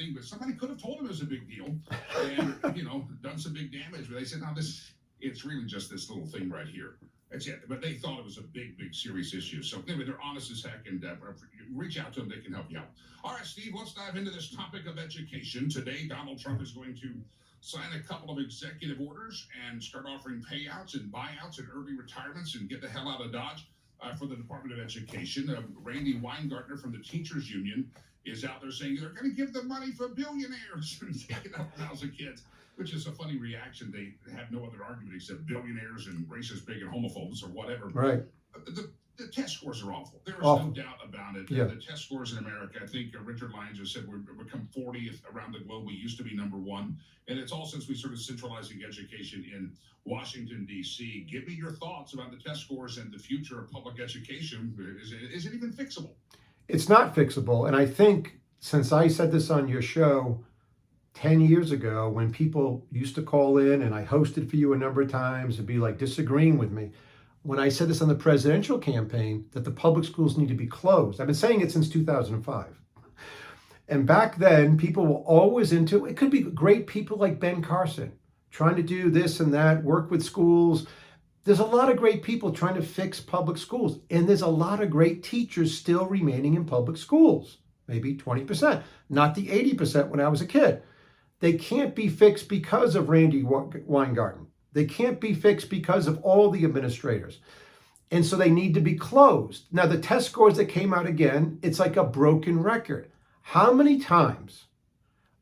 thing, but somebody could have told him it was a big deal and, done some big damage. But they said, no, it's really just this little thing right here. That's it. But they thought it was a big, serious issue. So anyway, they're honest as heck, and reach out to them. They can help you out. All right, Steve, let's dive into this topic of education. Today, Donald Trump is going to sign a couple of executive orders and start offering payouts and buyouts and early retirements and get the hell out of Dodge for the Department of Education. Randy Weingartner from the Teachers Union is out there saying they're going to give the money for billionaires and taking out 1,000 kids, which is a funny reaction. They have no other argument except billionaires and racist, bigot, homophobes or whatever. Right. The test scores are awful. There is no doubt about it. Yeah. The test scores in America, I think Richard Lyons just said we've become 40th around the globe. We used to be number one. And it's all since we started centralizing education in Washington, D.C. Give me your thoughts about the test scores and the future of public education. Is it even fixable? It's not fixable. And I think since I said this on your show 10 years ago, when people used to call in and I hosted for you a number of times and be like disagreeing with me, when I said this on the presidential campaign, that the public schools need to be closed. I've been saying it since 2005. And back then, people were always into, it could be great people like Ben Carson, trying to do this and that, work with schools. There's a lot of great people trying to fix public schools. And there's a lot of great teachers still remaining in public schools, maybe 20%, not the 80% when I was a kid. They can't be fixed because of Randy Weingarten. They can't be fixed because of all the administrators. And so they need to be closed. Now, the test scores that came out again, it's like a broken record. How many times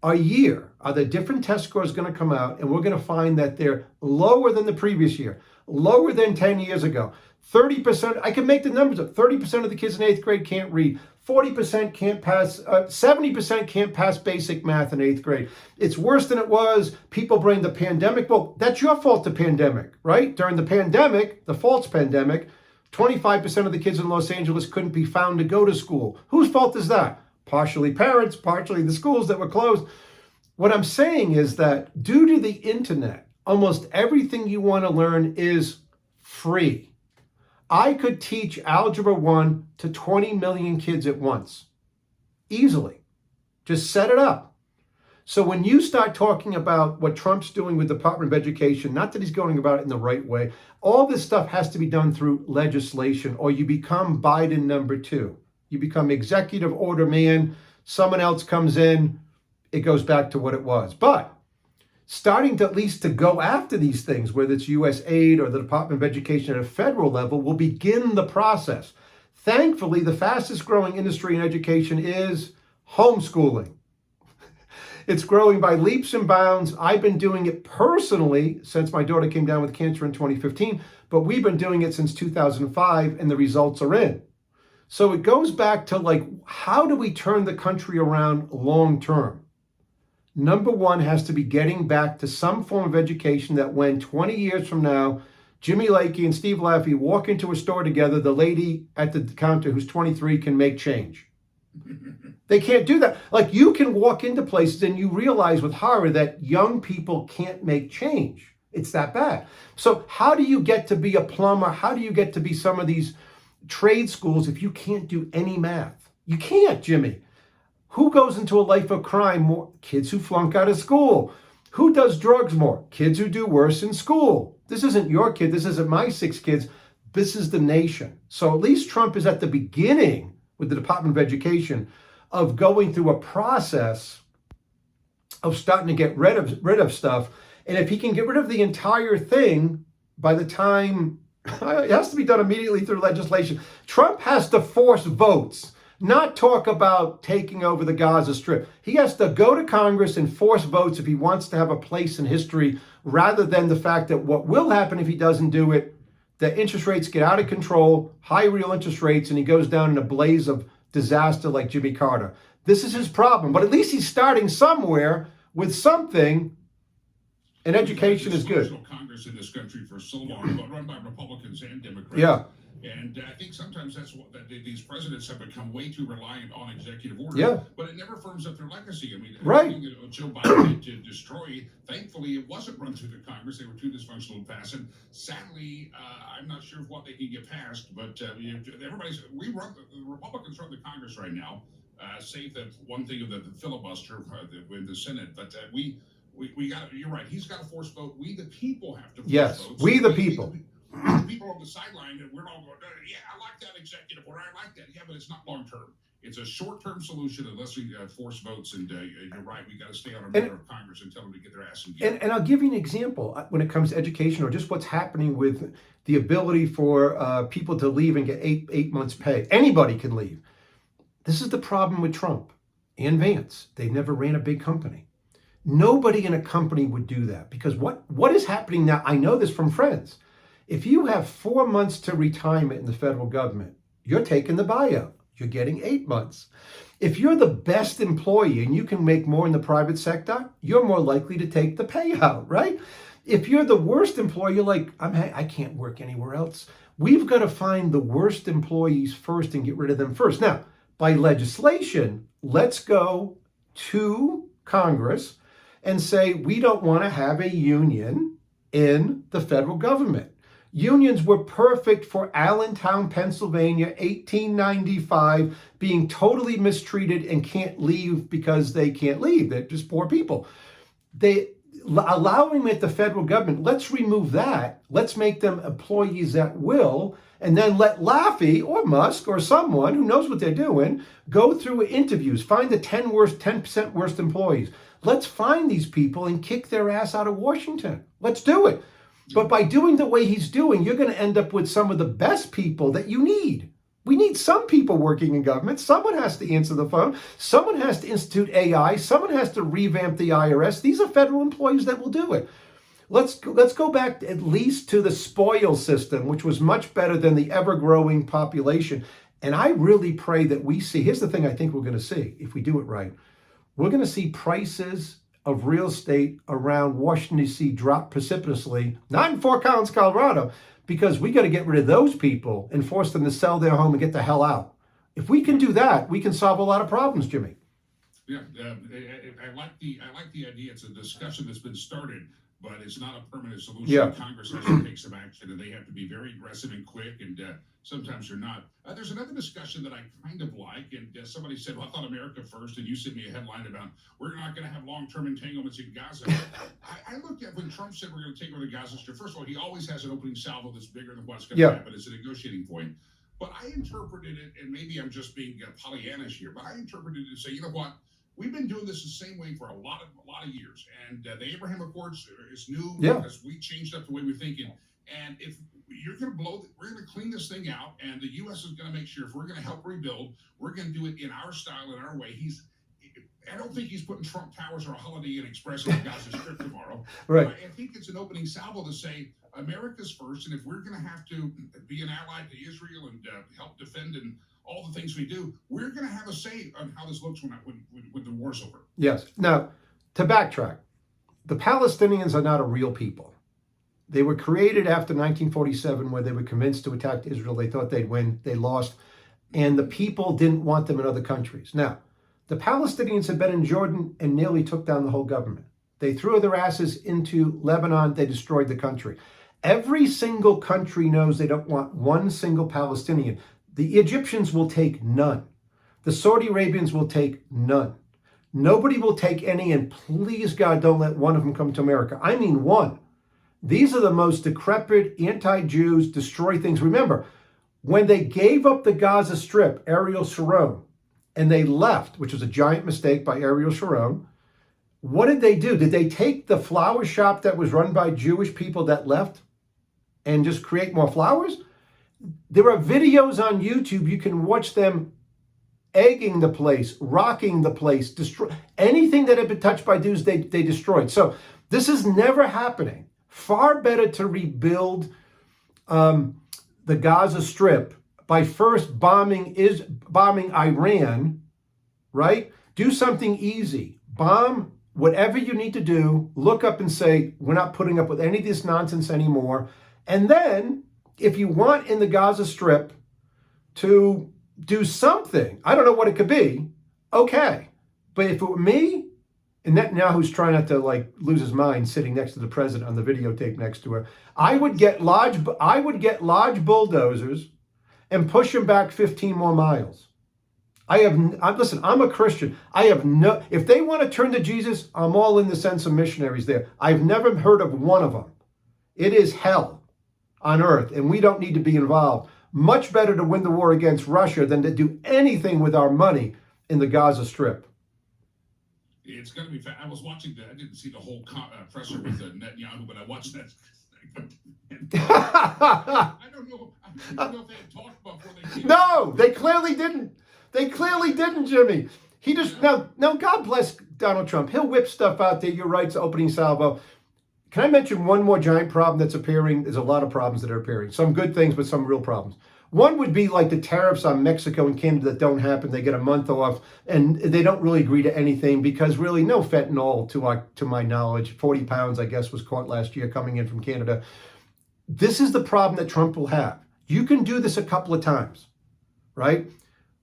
a year are the different test scores going to come out and we're going to find that they're lower than the previous year, lower than 10 years ago? 30%, I can make the numbers up. 30% of the kids in 8th grade can't read. 40% can't pass, 70% can't pass basic math in 8th grade. It's worse than it was. People blame the pandemic. Well, that's your fault, the pandemic, right? During the pandemic, the false pandemic, 25% of the kids in Los Angeles couldn't be found to go to school. Whose fault is that? Partially parents, partially the schools that were closed. What I'm saying is that due to the internet, almost everything you want to learn is free. I could teach Algebra 1 to 20 million kids at once, easily. Just set it up. So when you start talking about what Trump's doing with the Department of Education, not that he's going about it in the right way, all this stuff has to be done through legislation, or you become Biden number 2. You become executive order man, someone else comes in, it goes back to what it was. But starting to at least to go after these things, whether it's U.S. aid or the Department of Education at a federal level, will begin the process. Thankfully, the fastest growing industry in education is homeschooling. It's growing by leaps and bounds. I've been doing it personally since my daughter came down with cancer in 2015, but we've been doing it since 2005, and the results are in. So it goes back to like, how do we turn the country around long term? Number one has to be getting back to some form of education that when 20 years from now, Jimmy Lakey and Steve Laffey walk into a store together, the lady at the counter who's 23 can make change. They can't do that. Like, you can walk into places and you realize with horror that young people can't make change. It's that bad. So how do you get to be a plumber? How do you get to be some of these trade schools if you can't do any math? You can't, Jimmy. Who goes into a life of crime more? Kids who flunk out of school. Who does drugs more? Kids who do worse in school. This isn't your kid. This isn't my 6 kids. This is the nation. So at least Trump is at the beginning with the Department of Education of going through a process of starting to get rid of stuff. And if he can get rid of the entire thing by the time, it has to be done immediately through legislation. Trump has to force votes. Not talk about taking over the Gaza Strip. He has to go to Congress and force votes if he wants to have a place in history, rather than the fact that what will happen if he doesn't do it, the interest rates get out of control, high real interest rates, and he goes down in a blaze of disaster like Jimmy Carter. This is his problem, but at least he's starting somewhere with something, and education is good. Congress in this country for so long, but run by Republicans and Democrats. Yeah. And I think sometimes that's what these presidents have become way too reliant on executive order. Yeah. But it never firms up their legacy. I mean, right. Joe Biden had to destroy. Thankfully, it wasn't run through the Congress. They were too dysfunctional and fast. And sadly, I'm not sure what they can get passed. But the Republicans run the Congress right now. save the one thing of the filibuster with the Senate. But we got. You're right. He's got to force vote. We the people have to force Yes, votes. we the people. We the people on the sideline, and we're all going, yeah, I like that executive order. I like that. Yeah, but it's not long term. It's a short-term solution unless we force votes. And you're right, we got to stay on a member of Congress and tell them to get their ass in gear. And I'll give you an example when it comes to education or just what's happening with the ability for people to leave and get eight months' pay. Anybody can leave. This is the problem with Trump and Vance. They never ran a big company. Nobody in a company would do that because what is happening now, I know this from friends. If you have 4 months to retirement in the federal government, you're taking the buyout. You're getting 8 months. If you're the best employee and you can make more in the private sector, you're more likely to take the payout, right? If you're the worst employee, you're like, I can't work anywhere else. We've got to find the worst employees first and get rid of them first. Now, by legislation, let's go to Congress and say we don't want to have a union in the federal government. Unions were perfect for Allentown, Pennsylvania, 1895, being totally mistreated and can't leave because they can't leave. They're just poor people. Allowing them at the federal government, let's remove that. Let's make them employees at will, and then let Laffey or Musk or someone who knows what they're doing go through interviews, find the 10% worst employees. Let's find these people and kick their ass out of Washington. Let's do it. But by doing the way he's doing, you're going to end up with some of the best people that you need. We need some people working in government. Someone has to answer the phone. Someone has to institute AI. Someone has to revamp the IRS. These are federal employees that will do it. Let's go back at least to the spoil system, which was much better than the ever-growing population. And I really pray that we see, here's the thing I think we're going to see, if we do it right. We're going to see prices of real estate around Washington, D.C. drop precipitously, not in Fort Collins, Colorado, because we got to get rid of those people and force them to sell their home and get the hell out. If we can do that, we can solve a lot of problems, Jimmy. Yeah, I like the idea. It's a discussion that's been started, but it's not a permanent solution. Yeah. Congress has to take some action, and they have to be very aggressive and quick, and sometimes they're not. There's another discussion that I kind of like, and somebody said, well, I thought America first, and you sent me a headline about we're not going to have long-term entanglements in Gaza. I looked at when Trump said we're going to take over the Gaza Strip. First of all, he always has an opening salvo that's bigger than what's going to happen. It's a negotiating point. But I interpreted it, and maybe I'm just being Pollyannish here, but I interpreted it to say, you know what? We've been doing this the same way for a lot of years, and the Abraham Accords is new because we changed up the way we're thinking. And if you're going to we're going to clean this thing out, and the U.S. is going to make sure if we're going to help rebuild, we're going to do it in our style, in our way. I don't think he's putting Trump Towers or a Holiday Inn Express on the Gaza Strip tomorrow. Right. I think it's an opening salvo to say America's first, and if we're going to have to be an ally to Israel and help defend and all the things we do, we're going to have a say on how this looks when the war's over. Yes. Now, to backtrack, the Palestinians are not a real people. They were created after 1947 where they were convinced to attack Israel. They thought they'd win. They lost. And the people didn't want them in other countries. Now, the Palestinians had been in Jordan and nearly took down the whole government. They threw their asses into Lebanon. They destroyed the country. Every single country knows they don't want one single Palestinian. The Egyptians will take none. The Saudi Arabians will take none. Nobody will take any, and please, God, don't let one of them come to America. I mean one. These are the most decrepit, anti-Jews, destroy things. Remember, when they gave up the Gaza Strip, Ariel Sharon, and they left, which was a giant mistake by Ariel Sharon, what did they do? Did they take the flower shop that was run by Jewish people that left and just create more flowers? There are videos on YouTube. You can watch them egging the place, rocking the place, destroy anything that had been touched by Jews, they destroyed. So this is never happening. Far better to rebuild the Gaza Strip by first bombing Iran, right? Do something easy. Bomb whatever you need to do. Look up and say, we're not putting up with any of this nonsense anymore. And then, if you want in the Gaza Strip to do something, I don't know what it could be, okay. But if it were me, and Netanyahu's trying not to lose his mind sitting next to the president on the videotape next to her, I would get large bulldozers and push him back 15 more miles. Listen, I'm a Christian. If they want to turn to Jesus, I'm all in the sense of missionaries there. I've never heard of one of them. It is hell on earth, and we don't need to be involved. Much better to win the war against Russia than to do anything with our money in the Gaza Strip. It's going to be I was watching I didn't see the whole presser with Netanyahu, but I watched that. I don't know if they had talked before they came. No, they clearly didn't. They clearly didn't, Jimmy. He just, now, God bless Donald Trump. He'll whip stuff out there. You're right, it's opening salvo. Can I mention one more giant problem that's appearing? There's a lot of problems that are appearing. Some good things, but some real problems. One would be like the tariffs on Mexico and Canada that don't happen. They get a month off, and they don't really agree to anything because really no fentanyl, to my knowledge. 40 pounds, I guess, was caught last year coming in from Canada. This is the problem that Trump will have. You can do this a couple of times, right?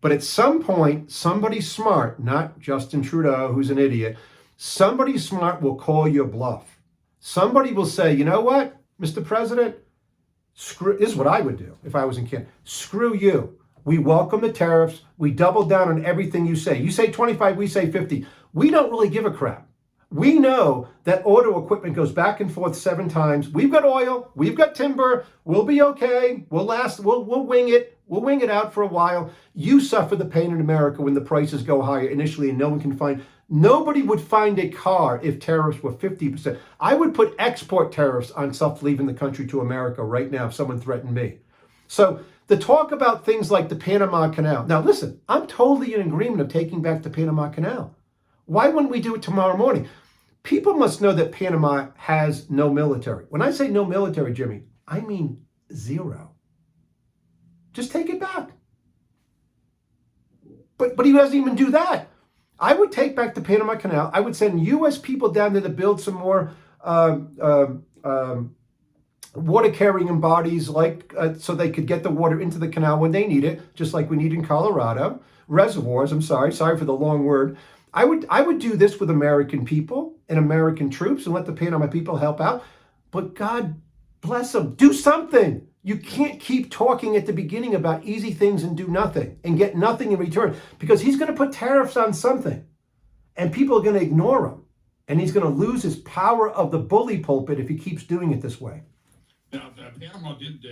But at some point, somebody smart, not Justin Trudeau, who's an idiot, somebody smart will call your bluff. Somebody will say, you know what, Mr. President, this is what I would do if I was in Canada. Screw you. We welcome the tariffs. We double down on everything you say. You say 25, we say 50. We don't really give a crap. We know that auto equipment goes back and forth 7 times. We've got oil. We've got timber. We'll be okay. We'll last. We'll wing it. We'll wing it out for a while. You suffer the pain in America when the prices go higher initially and no one can find. Nobody would find a car if tariffs were 50%. I would put export tariffs on stuff leaving the country to America right now if someone threatened me. So the talk about things like the Panama Canal. Now, listen, I'm totally in agreement of taking back the Panama Canal. Why wouldn't we do it tomorrow morning? People must know that Panama has no military. When I say no military, Jimmy, I mean 0. Just take it back. But he doesn't even do that. I would take back the Panama Canal. I would send U.S. people down there to build some more water carrying bodies, so they could get the water into the canal when they need it, just like we need in Colorado. Reservoirs, sorry for the long word. I would do this with American people and American troops and let the Panama people help out. But God bless them. Do something. You can't keep talking at the beginning about easy things and do nothing and get nothing in return, because he's going to put tariffs on something and people are going to ignore him. And he's going to lose his power of the bully pulpit if he keeps doing it this way. Now, Panama did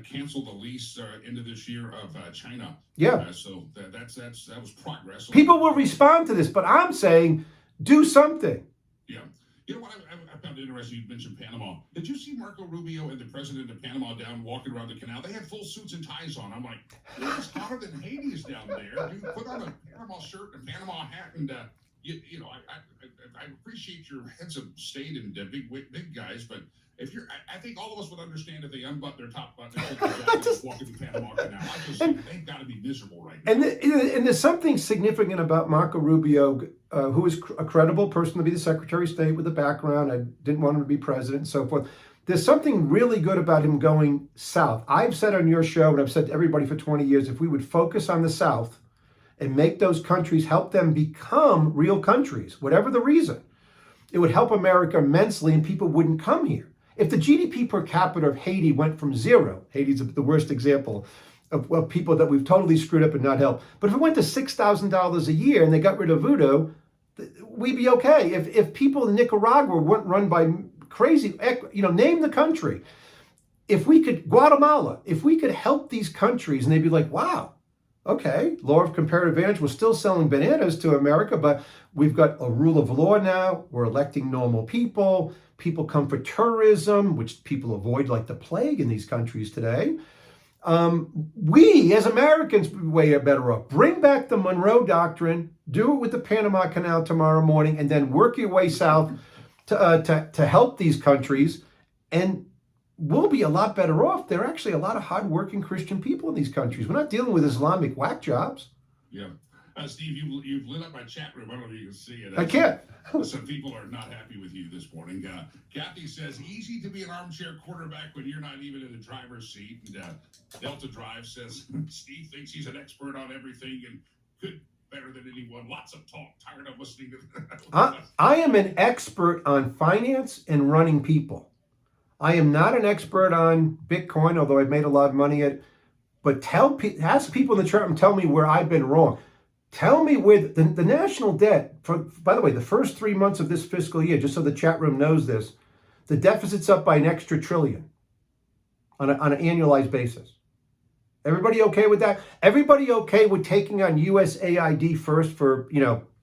cancel the lease into this year of China. Yeah. So that was progress. People will respond to this, but I'm saying do something. Yeah. You know what I found interesting? You mentioned Panama. Did you see Marco Rubio and the president of Panama down walking around the canal? They had full suits and ties on. I'm like, it's hotter than Hades down there. Dude, put on a Panama shirt and a Panama hat, and I appreciate your heads of state and big guys, but if you're, I think all of us would understand if they unbutton their top button and just walk through the Panama Canal. They've got to be miserable right now. And there's something significant about Marco Rubio, who is a credible person to be the Secretary of State with a background. I didn't want him to be president and so forth. There's something really good about him going south. I've said on your show, and I've said to everybody for 20 years, if we would focus on the South and make those countries, help them become real countries, whatever the reason, it would help America immensely and people wouldn't come here. If the GDP per capita of Haiti went from 0, Haiti's the worst example of people that we've totally screwed up and not helped. But if it went to $6,000 a year and they got rid of voodoo, we'd be okay. If people in Nicaragua weren't run by crazy, name the country. Guatemala, if we could help these countries and they'd be like, wow, okay, law of comparative advantage, we're still selling bananas to America, but we've got a rule of law now. We're electing normal people. People come for tourism, which people avoid like the plague in these countries today. We, as Americans, would be way better off. Bring back the Monroe Doctrine, do it with the Panama Canal tomorrow morning, and then work your way south to help these countries, and we'll be a lot better off. There are actually a lot of hardworking Christian people in these countries. We're not dealing with Islamic whack jobs. Yeah. Steve, you've lit up my chat room. I don't know if you can see it. I can't. Some people are not happy with you this morning. Kathy says, easy to be an armchair quarterback when you're not even in the driver's seat. And Delta Drive says, Steve thinks he's an expert on everything and could better than anyone. Lots of talk. Tired of listening to I am an expert on finance and running people. I am not an expert on Bitcoin, although I've made a lot of money at it. But ask people in the chat room, tell me where I've been wrong. Tell me where the national debt, by the way, the first 3 months of this fiscal year, just so the chat room knows this, the deficit's up by an extra $1 trillion on an annualized basis. Everybody okay with that? Everybody okay with taking on USAID first for,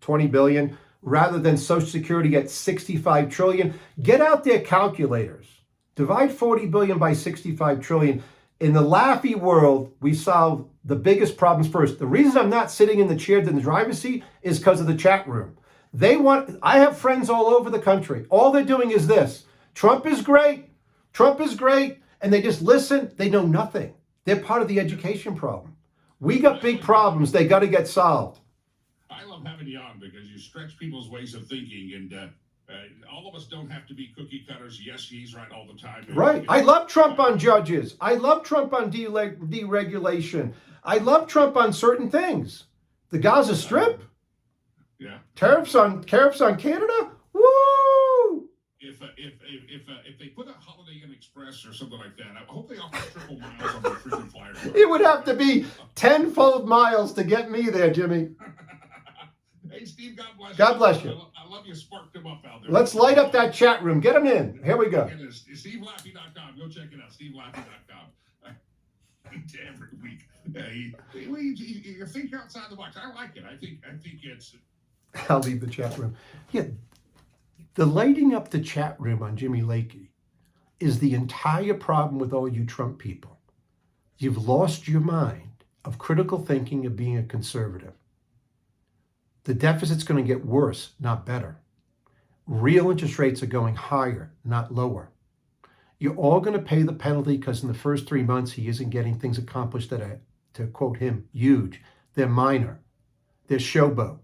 20 billion rather than Social Security at 65 trillion? Get out their calculators. Divide 40 billion by 65 trillion. In the Laffey world, we solve the biggest problems first. The reason I'm not sitting in the chair in the driver's seat is because of the chat room. I have friends all over the country. All they're doing is this. Trump is great. Trump is great. And they just listen. They know nothing. They're part of the education problem. We got big problems. They got to get solved. I love having you on because you stretch people's ways of thinking, and all of us don't have to be cookie cutters. Yes, he's right all the time. Right. I love Trump on judges. I love Trump on deregulation. I love Trump on certain things. The Gaza Strip. Yeah. Tariffs on Canada. Woo! If they put a Holiday Inn Express or something like that, I hope they offer triple miles on their frequent flyer. It would have to be tenfold miles to get me there, Jimmy. Hey, Steve, God bless you. God bless you. I love you sparked them up out there. Let's light up that chat room. Get them in. Here we go. SteveLaffey.com. Go check it out. SteveLaffey.com. Every week. You think outside the box. I like it. I think it's. I'll leave the chat room. Yeah. The lighting up the chat room on Jimmy Lakey is the entire problem with all you Trump people. You've lost your mind of critical thinking of being a conservative. The deficit's going to get worse, not better. Real interest rates are going higher, not lower. You're all going to pay the penalty because in the first 3 months, he isn't getting things accomplished that are, to quote him, huge. They're minor. They're showboat.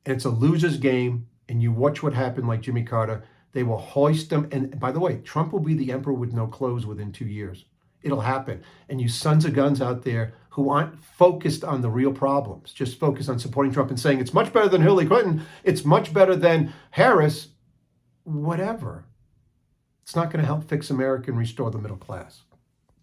And it's a loser's game. And you watch what happened like Jimmy Carter. They will hoist them. And by the way, Trump will be the emperor with no clothes within 2 years. It'll happen. And you sons of guns out there who aren't focused on the real problems, just focused on supporting Trump and saying it's much better than Hillary Clinton, it's much better than Harris, whatever. It's not going to help fix America and restore the middle class.